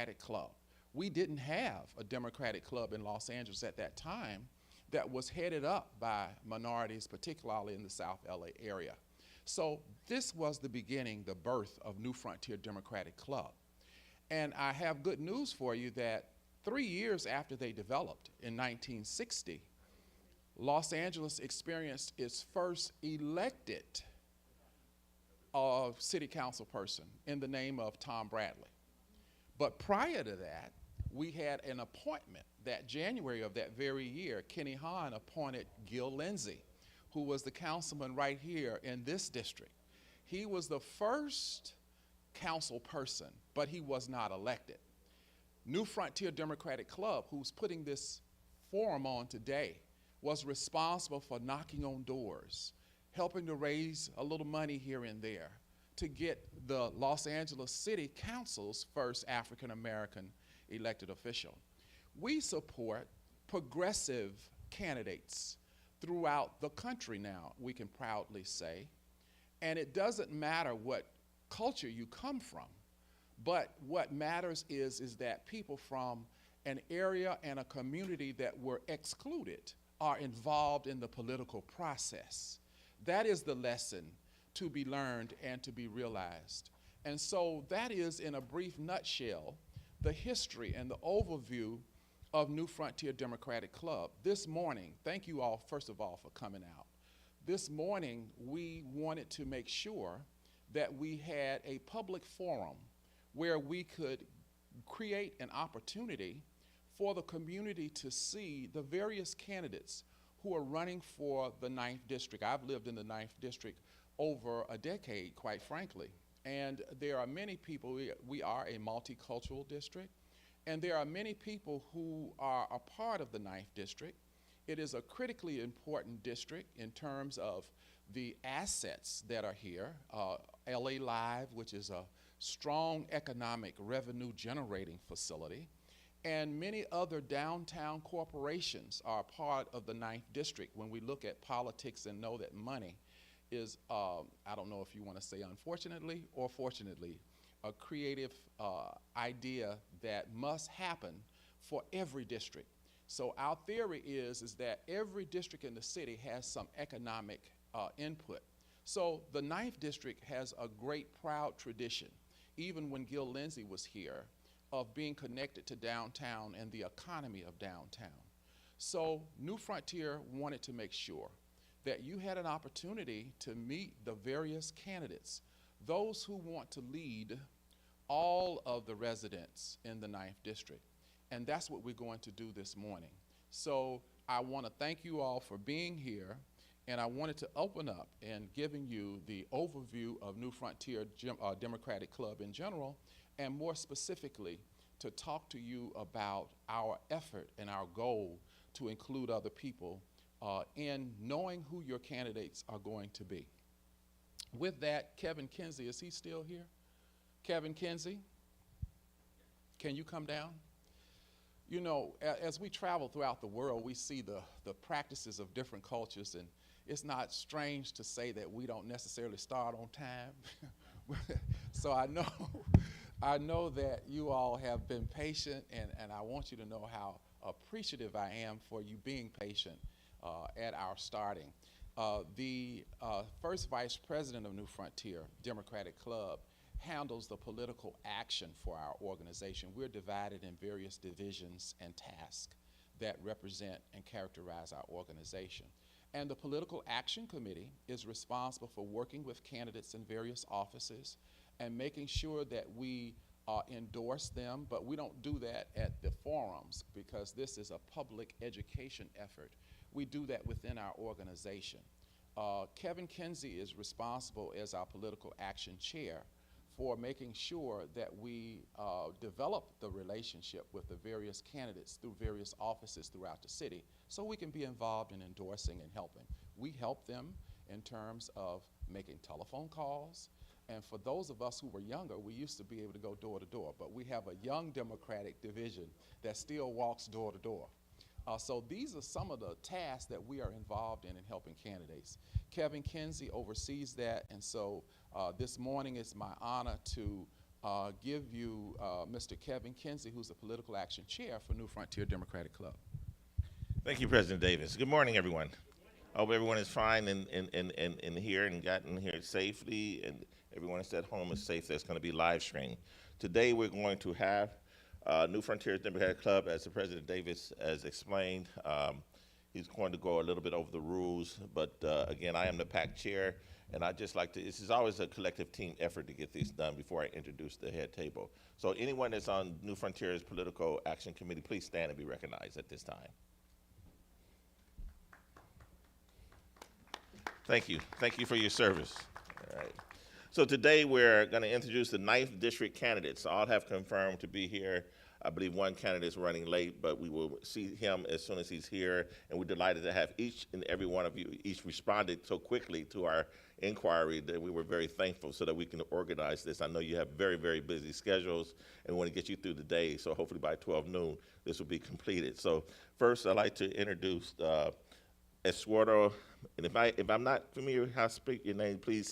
Democratic Club. We didn't have a Democratic Club in Los Angeles at that time that was headed up by minorities, particularly in the South LA area. So this was the beginning, the birth of New Frontier Democratic Club. And I have good news for you that 3 years after they developed in 1960, Los Angeles experienced its first elected city council person in the name of Tom Bradley. But prior to that, we had an appointment that January of that very year. Kenny Hahn appointed Gil Lindsey, who was the councilman right here in this district. He was the first council person, but he was not elected. New Frontier Democratic Club, who's putting this forum on today, was responsible for knocking on doors, helping to raise a little money here and there to get the Los Angeles City Council's first African American elected official. We support progressive candidates throughout the country now, we can proudly say. And it doesn't matter what culture you come from, but what matters is that people from an area and a community that were excluded are involved in the political process. That is the lesson to be learned and to be realized. And so that is, in a brief nutshell, the history and the overview of New Frontier Democratic Club. This morning, thank you all, first of all, for coming out. This morning, we wanted to make sure that we had a public forum where we could create an opportunity for the community to see the various candidates who are running for the 9th District. I've lived in the 9th District over a decade, quite frankly. And there are many people, we are a multicultural district, and there are many people who are a part of the 9th District. It is a critically important district in terms of the assets that are here. LA Live, which is a strong economic revenue generating facility, and many other downtown corporations are part of the 9th District when we look at politics and know that money is, I don't know if you want to say unfortunately or fortunately, a creative idea that must happen for every district. So our theory is that every district in the city has some economic input. So the 9th District has a great, proud tradition, even when Gil Lindsey was here, of being connected to downtown and the economy of downtown. So New Frontier wanted to make sure that you had an opportunity to meet the various candidates, those who want to lead all of the residents in the 9th District. And that's what we're going to do this morning. So I want to thank you all for being here, and I wanted to open up and giving you the overview of New Frontier Democratic Club in general, and more specifically, to talk to you about our effort and our goal to include other people in knowing who your candidates are going to be. With that, Kevin Kinsey, is he still here? Kevin Kinsey, can you come down? You know, as we travel throughout the world, we see the practices of different cultures, and it's not strange to say that we don't necessarily start on time. So I know that you all have been patient, and I want you to know how appreciative I am for you being patient at our starting. The first vice president of New Frontier Democratic Club handles the political action for our organization. We're divided in various divisions and tasks that represent and characterize our organization. And the Political Action Committee is responsible for working with candidates in various offices and making sure that we endorse them, but we don't do that at the forums because this is a public education effort. We do that within our organization. Kevin Kinsey is responsible as our Political Action Chair for making sure that we develop the relationship with the various candidates through various offices throughout the city so we can be involved in endorsing and helping. We help them in terms of making telephone calls, and for those of us who were younger, we used to be able to go door to door, but we have a young Democratic division that still walks door to door. So these are some of the tasks that we are involved in helping candidates. Kevin Kinsey oversees that, and so this morning it's my honor to give you Mr. Kevin Kinsey, who's the Political Action Chair for New Frontier Democratic Club. Thank you, President Davis. Good morning, everyone. I hope everyone is fine in here and gotten here safely, and everyone that's at home is safe. That's going to be live streamed. Today, we're going to have New Frontier Democratic Club, as the President Davis has explained. He's going to go a little bit over the rules, but again, I am the PAC chair, and I just like to, this is always a collective team effort to get this done before I introduce the head table. So anyone that's on New Frontier's Political Action Committee, please stand and be recognized at this time. Thank you. Thank you for your service. All right. So today we're going to introduce the 9th district candidates. All have confirmed to be here. I believe one candidate is running late, but we will see him as soon as he's here. And we're delighted to have each and every one of you each responded so quickly to our inquiry that we were very thankful so that we can organize this. I know you have very, very busy schedules and we want to get you through the day. So hopefully by 12 noon, this will be completed. So first, I'd like to introduce Eduardo, and if I'm not familiar with how to speak your name, please